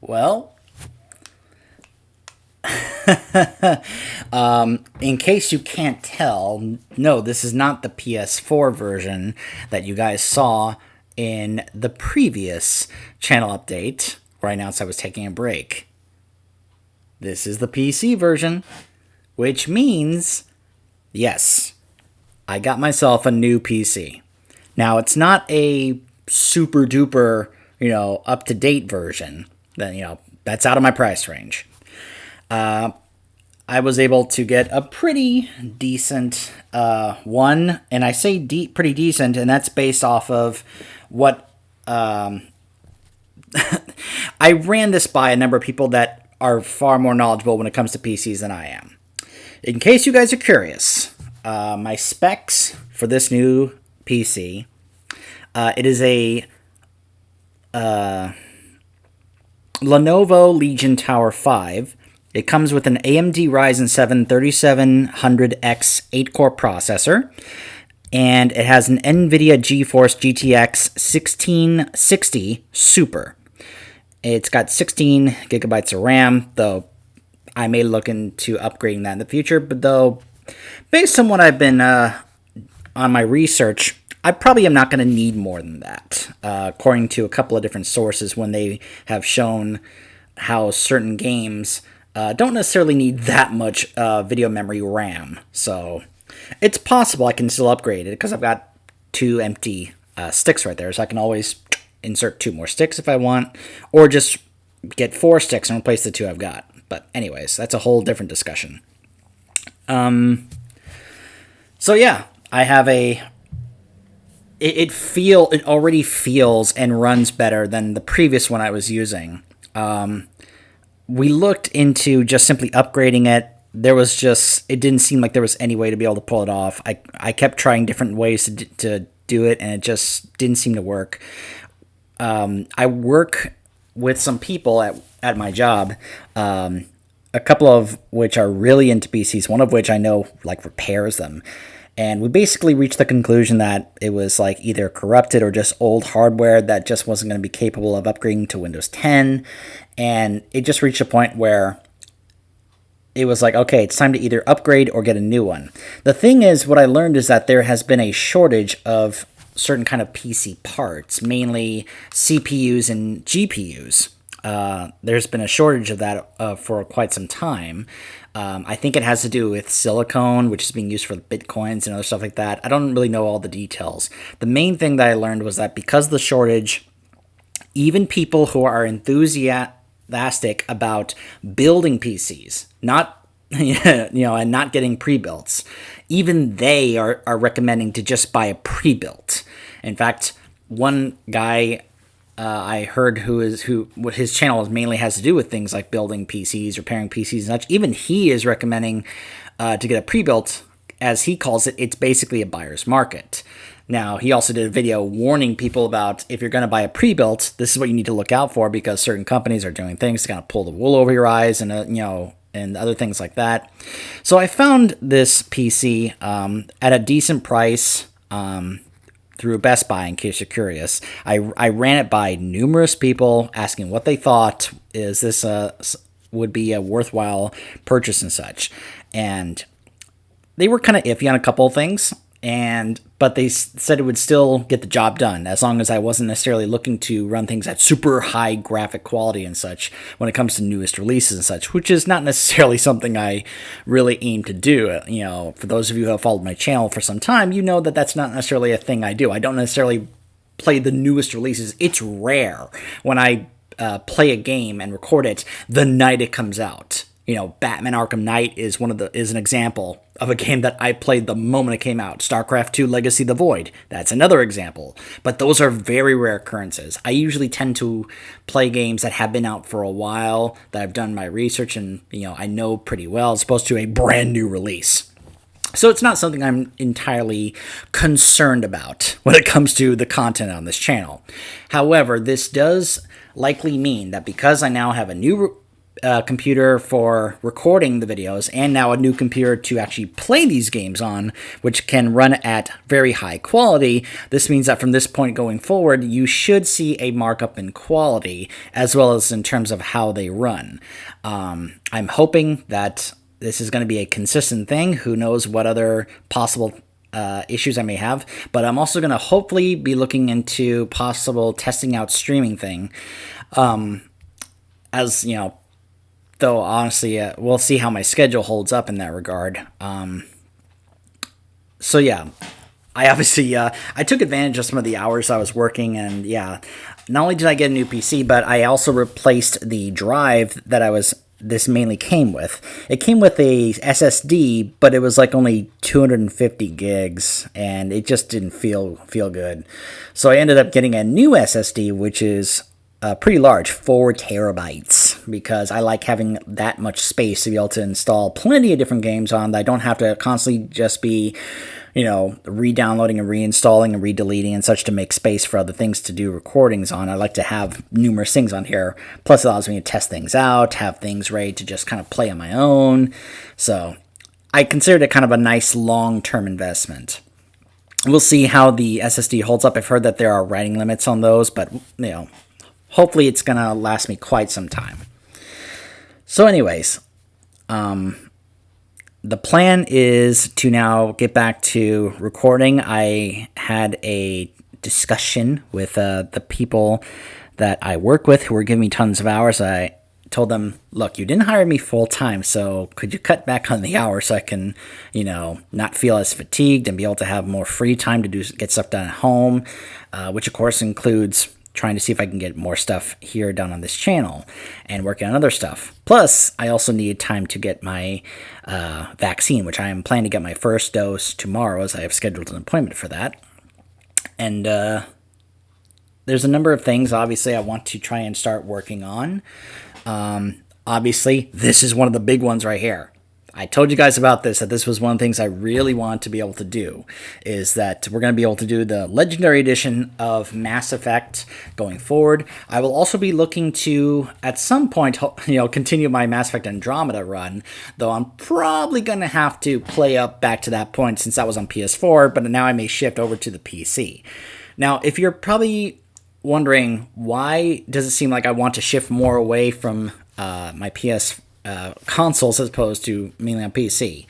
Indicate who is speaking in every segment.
Speaker 1: Well, in case you can't tell, no, this is not the PS4 version that you guys saw in the previous channel update where I announced I was taking a break. This is the PC version, which means, yes, I got myself a new PC. Now, it's not a super duper, up-to-date version. Then, that's out of my price range. I was able to get a pretty decent one, and I say pretty decent, and that's based off of what I ran this by a number of people that are far more knowledgeable when it comes to PCs than I am. In case you guys are curious, my specs for this new PC, it is a Lenovo Legion Tower 5. It comes with an AMD Ryzen 7 3700X 8-core processor, and it has an NVIDIA GeForce GTX 1660 Super. It's got 16 gigabytes of RAM, though I may look into upgrading that in the future, but though, based on what I've been on my research, I probably am not going to need more than that, according to a couple of different sources when they have shown how certain games don't necessarily need that much video memory RAM. So it's possible I can still upgrade it because I've got two empty sticks right there, so I can always insert two more sticks if I want, or just get 4 sticks and replace the 2 I've got. But anyways, that's a whole different discussion. So yeah, I have a... It already feels and runs better than the previous one I was using. We looked into just simply upgrading it. It didn't seem like there was any way to be able to pull it off. I kept trying different ways to do it, and it just didn't seem to work. I work with some people at my job, a couple of which are really into PCs, one of which I know repairs them. And we basically reached the conclusion that it was either corrupted or just old hardware that just wasn't going to be capable of upgrading to Windows 10. And it just reached a point where it was okay, it's time to either upgrade or get a new one. The thing is, what I learned is that there has been a shortage of certain kind of PC parts, mainly CPUs and GPUs. There's been a shortage of that for quite some time. I think it has to do with silicone, which is being used for bitcoins and other stuff like that. I don't really know all the details. The main thing that I learned was that because of the shortage, even people who are enthusiastic about building PCs, not and not getting pre-builts, even they are recommending to just buy a pre-built. In fact, one guy I heard what his channel mainly has to do with things like building PCs, repairing PCs and such. Even he is recommending to get a pre-built, as he calls it. It's basically a buyer's market. Now, he also did a video warning people about if you're going to buy a pre-built, this is what you need to look out for, because certain companies are doing things to kind of pull the wool over your eyes and and other things like that. So I found this PC at a decent price. Through Best Buy, in case you're curious. I ran it by numerous people asking what they thought, is this would be a worthwhile purchase and such. And they were kind of iffy on a couple of things, but they said it would still get the job done, as long as I wasn't necessarily looking to run things at super high graphic quality and such when it comes to newest releases and such, which is not necessarily something I really aim to do. For those of you who have followed my channel for some time, you know that that's not necessarily a thing I do. I don't necessarily play the newest releases. It's rare when I play a game and record it the night it comes out. Batman Arkham Knight is an example of a game that I played the moment it came out. StarCraft II Legacy of the Void, that's another example. But those are very rare occurrences. I usually tend to play games that have been out for a while, that I've done my research and, I know pretty well, as opposed to a brand new release. So it's not something I'm entirely concerned about when it comes to the content on this channel. However, this does likely mean that because I now have a new computer for recording the videos, and now a new computer to actually play these games on, which can run at very high quality. This means that from this point going forward, you should see a markup in quality, as well as in terms of how they run. I'm hoping that this is going to be a consistent thing. Who knows what other possible issues I may have, but I'm also going to hopefully be looking into possible testing out streaming thing. As you know, though honestly, we'll see how my schedule holds up in that regard. So yeah, I obviously I took advantage of some of the hours I was working, and yeah, not only did I get a new PC, but I also replaced the drive that this mainly came with. It came with a SSD, but it was like only 250 gigs, and it just didn't feel good. So I ended up getting a new SSD, which is pretty large, 4 terabytes, because I like having that much space to be able to install plenty of different games on that I don't have to constantly just be, re-downloading and reinstalling and re-deleting and such to make space for other things to do recordings on. I like to have numerous things on here. Plus, it allows me to test things out, have things ready to just kind of play on my own. So I considered it kind of a nice long-term investment. We'll see how the SSD holds up. I've heard that there are writing limits on those, but, hopefully it's going to last me quite some time. So anyways, the plan is to now get back to recording. I had a discussion with the people that I work with who were giving me tons of hours. I told them, look, you didn't hire me full time, so could you cut back on the hours so I can, not feel as fatigued and be able to have more free time to get stuff done at home, which of course includes trying to see if I can get more stuff here done on this channel and working on other stuff. Plus, I also need time to get my vaccine, which I am planning to get my first dose tomorrow, as I have scheduled an appointment for that. And there's a number of things, obviously, I want to try and start working on. Obviously, this is one of the big ones right here. I told you guys about this, that this was one of the things I really want to be able to do, is that we're going to be able to do the Legendary Edition of Mass Effect going forward. I will also be looking to, at some point, continue my Mass Effect Andromeda run, though I'm probably going to have to play up back to that point since that was on PS4, but now I may shift over to the PC. Now, if you're probably wondering, why does it seem like I want to shift more away from my PS consoles as opposed to mainly on PC.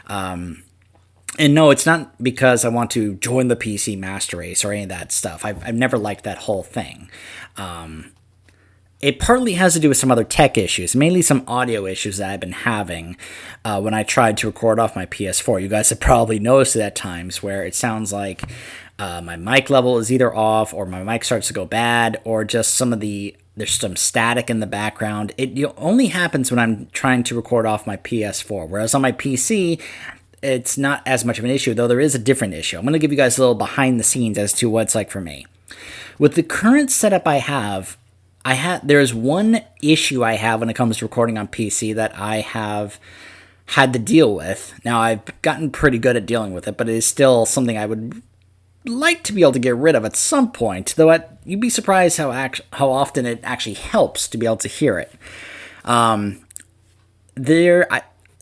Speaker 1: And no, it's not because I want to join the PC master race or any of that stuff. I've never liked that whole thing. It partly has to do with some other tech issues, mainly some audio issues that I've been having when I tried to record off my PS4. You guys have probably noticed it at times where it sounds like my mic level is either off, or my mic starts to go bad, or just there's some static in the background. It only happens when I'm trying to record off my PS4, whereas on my PC, it's not as much of an issue, though there is a different issue. I'm going to give you guys a little behind the scenes as to what it's like for me. With the current setup I have, there's one issue I have when it comes to recording on PC that I have had to deal with. Now, I've gotten pretty good at dealing with it, but it is still something I would like to be able to get rid of at some point, though you'd be surprised how often it actually helps to be able to hear it. There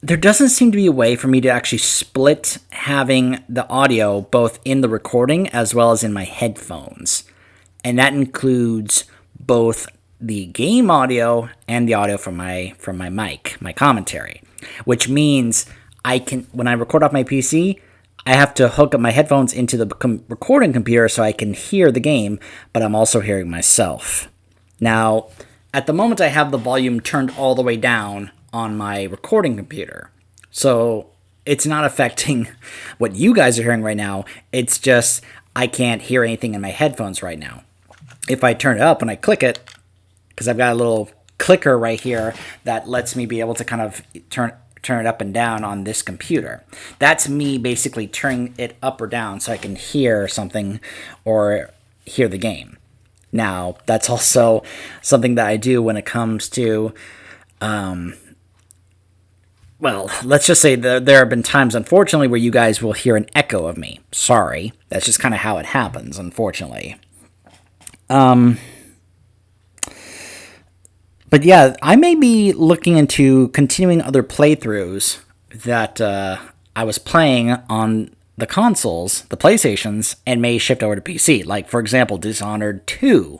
Speaker 1: doesn't seem to be a way for me to actually split having the audio both in the recording as well as in my headphones, and that includes both the game audio and the audio from my mic, my commentary, which means when I record off my PC, I have to hook up my headphones into the recording computer so I can hear the game, but I'm also hearing myself. Now, at the moment, I have the volume turned all the way down on my recording computer, so it's not affecting what you guys are hearing right now. It's just I can't hear anything in my headphones right now. If I turn it up and I click it, because I've got a little clicker right here that lets me be able to kind of turn it up and down on this computer. That's me basically turning it up or down so I can hear something or hear the game. Now, that's also something that I do when it comes to, let's just say there have been times, unfortunately, where you guys will hear an echo of me. Sorry. That's just kind of how it happens, unfortunately. But yeah, I may be looking into continuing other playthroughs that I was playing on the consoles, the PlayStations, and may shift over to PC. Like, for example, Dishonored 2.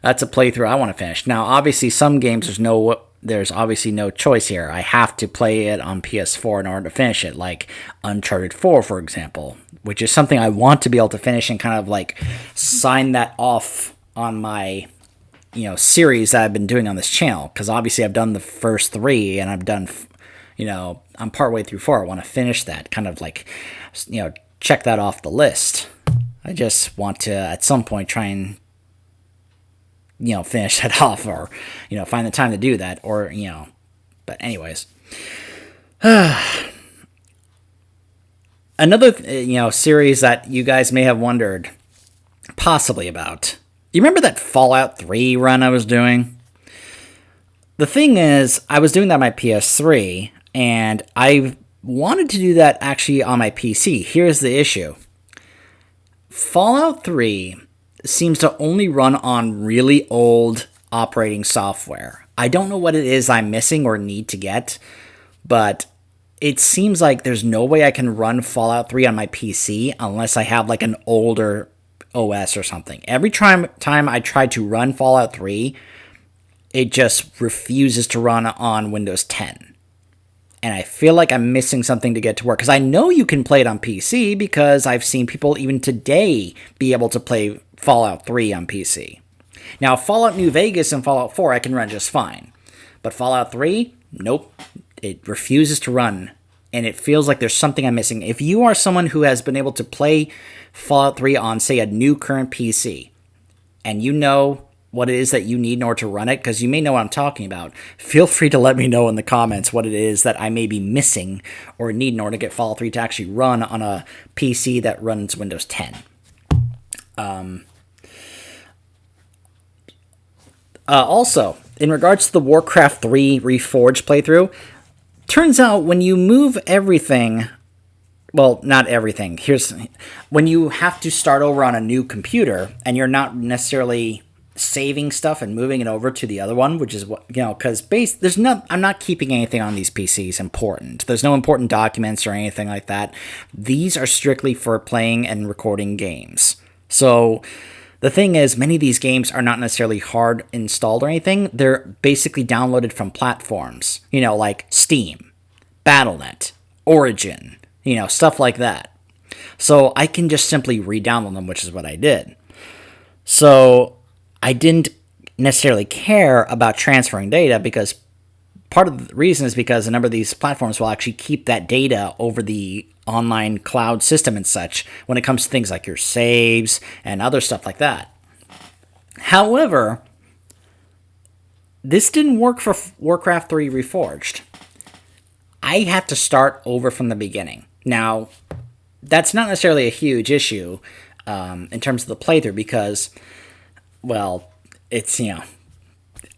Speaker 1: That's a playthrough I want to finish. Now, obviously, some games there's obviously no choice here. I have to play it on PS4 in order to finish it, like Uncharted 4, for example, which is something I want to be able to finish and kind of like sign that off on my series that I've been doing on this channel, because obviously I've done the first 3 and I've done, I'm partway through 4. I want to finish that, kind of like, check that off the list. I just want to at some point try and finish that off, or find the time to do that, or but anyways. Another series that you guys may have wondered possibly about. You remember that Fallout 3 run I was doing? The thing is, I was doing that on my PS3, and I wanted to do that actually on my PC. Here's the issue. Fallout 3 seems to only run on really old operating software. I don't know what it is I'm missing or need to get, but it seems like there's no way I can run Fallout 3 on my PC unless I have like an older OS or something. Every time I try to run Fallout 3, it just refuses to run on Windows 10. And I feel like I'm missing something to get to work. Because I know you can play it on PC, because I've seen people even today be able to play Fallout 3 on PC. Now, Fallout New Vegas and Fallout 4 I can run just fine. But Fallout 3, nope. It refuses to run. And it feels like there's something I'm missing. If you are someone who has been able to play Fallout 3 on, say, a new current PC, and you know what it is that you need in order to run it, because you may know what I'm talking about, feel free to let me know in the comments what it is that I may be missing or need in order to get Fallout 3 to actually run on a PC that runs Windows 10. Also, in regards to the Warcraft 3 Reforged playthrough, turns out when you move everything, well, not everything, when you have to start over on a new computer and you're not necessarily saving stuff and moving it over to the other one, which is what, because I'm not keeping anything on these PCs important. There's no important documents or anything like that. These are strictly for playing and recording games. So the thing is, many of these games are not necessarily hard installed or anything. They're basically downloaded from platforms, like Steam, Battle.net, Origin, stuff like that. So I can just simply re-download them, which is what I did. So I didn't necessarily care about transferring data, because part of the reason is because a number of these platforms will actually keep that data over the online cloud system and such when it comes to things like your saves and other stuff like that. However, this didn't work for Warcraft 3 Reforged. I had to start over from the beginning. Now, that's not necessarily a huge issue in terms of the playthrough, because, well, it's,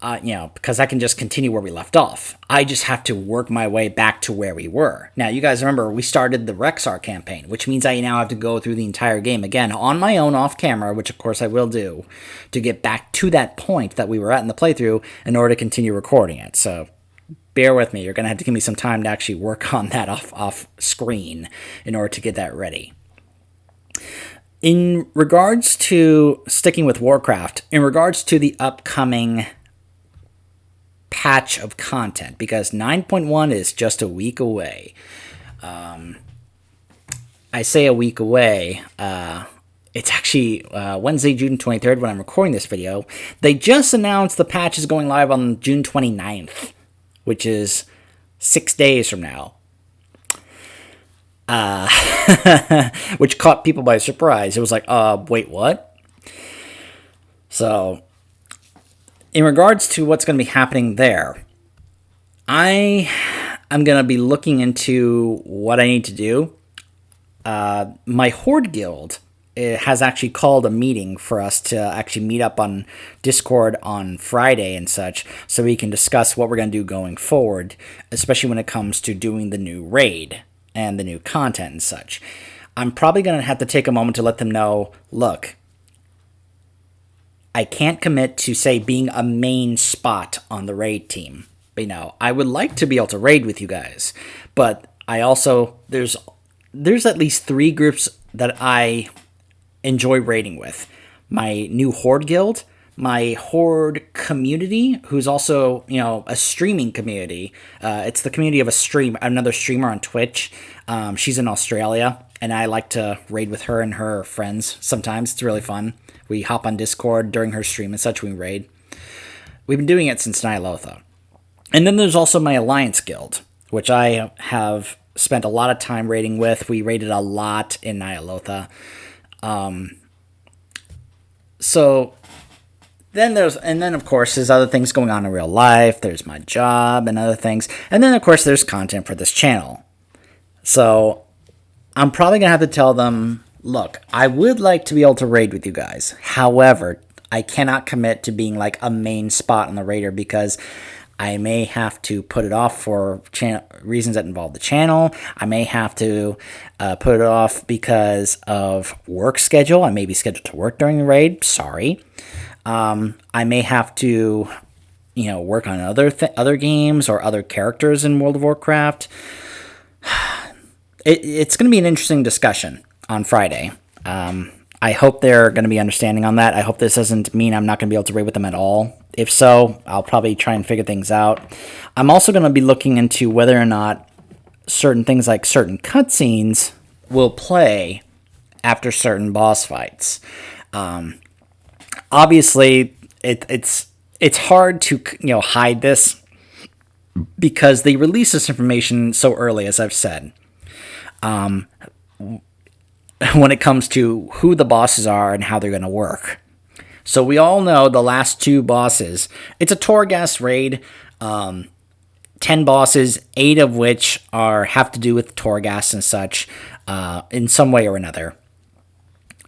Speaker 1: because I can just continue where we left off. I just have to work my way back to where we were. Now, you guys remember, we started the Rexxar Campaign, which means I now have to go through the entire game again on my own off camera, which of course I will do, to get back to that point that we were at in the playthrough in order to continue recording it. So bear with me. You're going to have to give me some time to actually work on that off screen in order to get that ready. In regards to sticking with Warcraft, in regards to the upcoming patch of content, because 9.1 is just a week away. I say a week away. It's actually Wednesday, June 23rd when I'm recording this video. They just announced the patch is going live on June 29th, which is 6 days from now. Which caught people by surprise. It was like, wait, what? So, in regards to what's going to be happening there, I am going to be looking into what I need to do. My Horde Guild has actually called a meeting for us to actually meet up on Discord on Friday and such, so we can discuss what we're going to do going forward, especially when it comes to doing the new raid and the new content and such. I'm probably going to have to take a moment to let them know, look, I can't commit to, say, being a main spot on the raid team. But, I would like to be able to raid with you guys, but I also there's at least 3 groups that I enjoy raiding with. My new Horde Guild, my Horde community, who's also, a streaming community. It's the community of another streamer on Twitch. She's in Australia, and I like to raid with her and her friends sometimes. It's really fun. We hop on Discord during her stream and such, we raid. We've been doing it since Nyalotha. And then there's also my Alliance Guild, which I have spent a lot of time raiding with. We raided a lot in Nyalotha. So then of course there's other things going on in real life. There's my job and other things. And then of course there's content for this channel. So I'm probably going to have to tell them, look, I would like to be able to raid with you guys. However, I cannot commit to being like a main spot on the raider because I may have to put it off for reasons that involve the channel. I may have to put it off because of work schedule. I may be scheduled to work during the raid. Sorry. I may have to, work on other games or other characters in World of Warcraft. It's going to be an interesting discussion on Friday. I hope they're going to be understanding on that. I hope this doesn't mean I'm not going to be able to raid with them at all. If so, I'll probably try and figure things out. I'm also going to be looking into whether or not certain things like certain cutscenes will play after certain boss fights. Obviously, it's hard to hide this because they release this information so early, as I've said. When it comes to who the bosses are and how they're going to work. So we all know the last 2 bosses. It's a Torghast raid. 10 bosses, 8 of which have to do with Torghast and such in some way or another.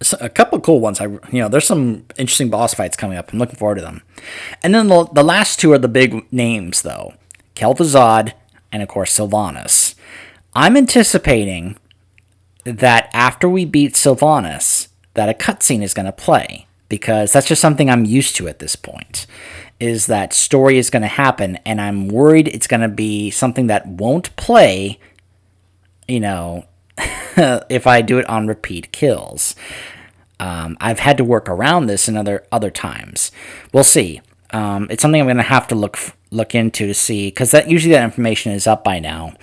Speaker 1: So a couple cool ones. There's some interesting boss fights coming up. I'm looking forward to them. And then the last 2 are the big names, though. Kel'Thuzad and, of course, Sylvanas. I'm anticipating that after we beat Sylvanas, that a cutscene is going to play. Because that's just something I'm used to at this point, is that story is going to happen, and I'm worried it's going to be something that won't play, if I do it on repeat kills. I've had to work around this in other times. We'll see. It's something I'm going to have to look into to see, because usually that information is up by now,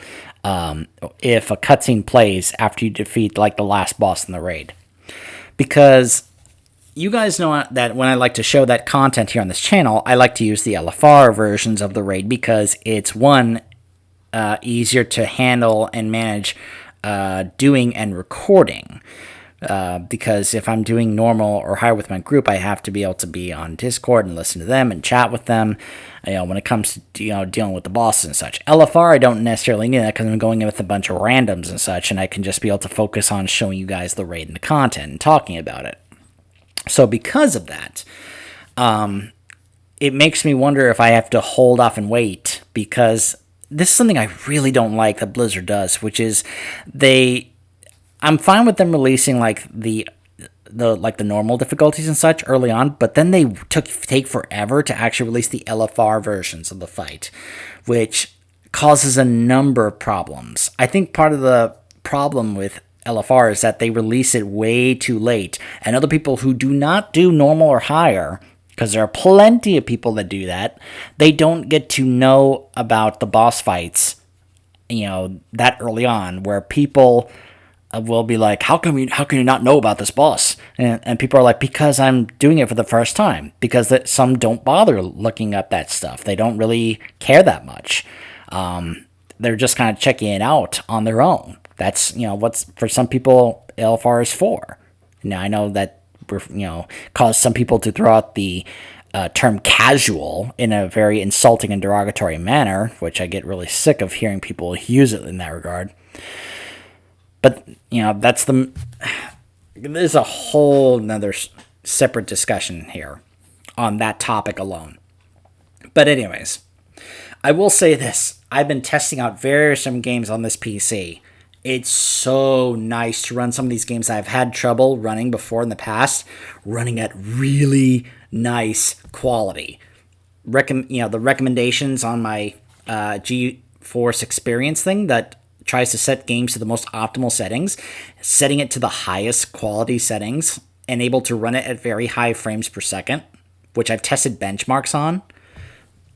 Speaker 1: if a cutscene plays after you defeat, like, the last boss in the raid. Because you guys know that when I like to show that content here on this channel, I like to use the LFR versions of the raid because it's, one, easier to handle and manage doing and recording. Because if I'm doing normal or higher with my group, I have to be able to be on Discord and listen to them and chat with them, when it comes to dealing with the bosses and such. LFR, I don't necessarily need that because I'm going in with a bunch of randoms and such, and I can just be able to focus on showing you guys the raid and the content and talking about it. So because of that, it makes me wonder if I have to hold off and wait, because this is something I really don't like that Blizzard does, which is I'm fine with them releasing like the normal difficulties and such early on, but then they take forever to actually release the LFR versions of the fight, which causes a number of problems. I think part of the problem with LFR is that they release it way too late, and other people who do not do normal or higher, because there are plenty of people that do that, they don't get to know about the boss fights, that early on, where people will be like, how can you not know about this boss? And people are like, because I'm doing it for the first time, because some don't bother looking up that stuff. They don't really care that much. They're just kind of checking it out on their own. That's, what's for some people LFR is for. Now, I know that, caused some people to throw out the term casual in a very insulting and derogatory manner, which I get really sick of hearing people use it in that regard. But, there's a whole nother separate discussion here on that topic alone. But anyways, I will say this. I've been testing out some games on this PC. It's so nice to run some of these games I've had trouble running before in the past, running at really nice quality. The recommendations on my GeForce Experience thing that tries to set games to the most optimal settings, setting it to the highest quality settings, and able to run it at very high frames per second, which I've tested benchmarks on.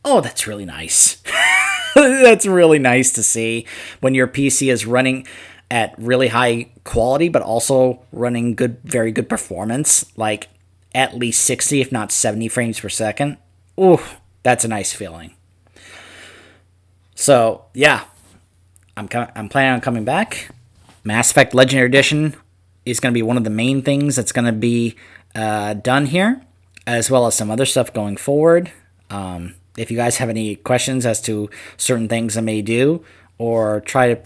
Speaker 1: Oh, that's really nice. That's really nice to see when your PC is running at really high quality, but also running very good performance, like at least 60, if not 70 frames per second. Ooh, that's a nice feeling. So, yeah, I'm planning on coming back. Mass Effect Legendary Edition is going to be one of the main things that's going to be done here, as well as some other stuff going forward. If you guys have any questions as to certain things I may do or try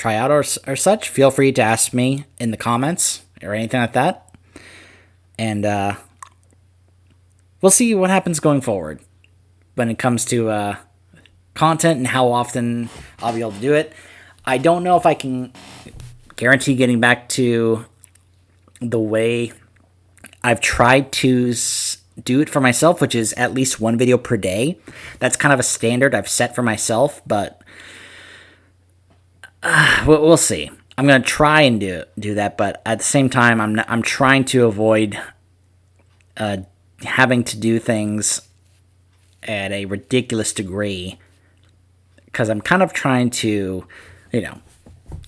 Speaker 1: out or such, feel free to ask me in the comments or anything like that. And we'll see what happens going forward when it comes to content and how often I'll be able to do it. I don't know if I can guarantee getting back to the way I've tried to do it for myself, which is at least one video per day. That's kind of a standard I've set for myself, but we'll see. I'm going to try and do that, but at the same time, I'm trying to avoid having to do things at a ridiculous degree, because I'm kind of trying to,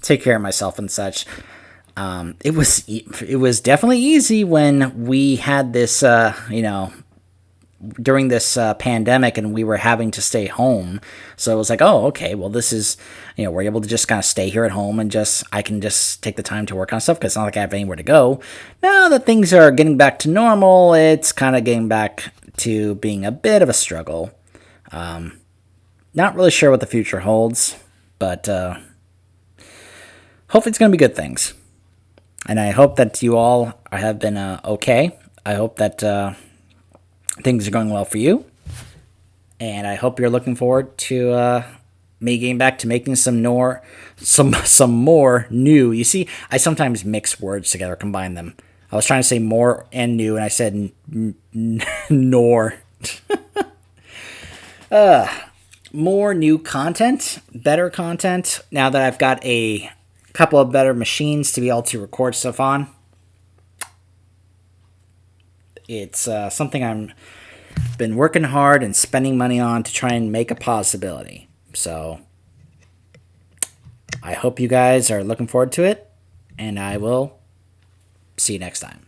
Speaker 1: take care of myself and such. It was definitely easy when we had this, during this pandemic and we were having to stay home. So it was like, oh, okay, well, this is, we're able to just kind of stay here at home and I can just take the time to work on stuff because it's not like I have anywhere to go. Now that things are getting back to normal, it's kind of getting back to being a bit of a struggle. Not really sure what the future holds, but hopefully it's going to be good things. And I hope that you all have been okay. I hope that things are going well for you. And I hope you're looking forward to me getting back to making some more new. You see, I sometimes mix words together, combine them. I was trying to say more and new, and I said nor. More new content, better content, now that I've got a couple of better machines to be able to record stuff on. It's something I'm been working hard and spending money on to try and make a possibility. So I hope you guys are looking forward to it, and I will see you next time.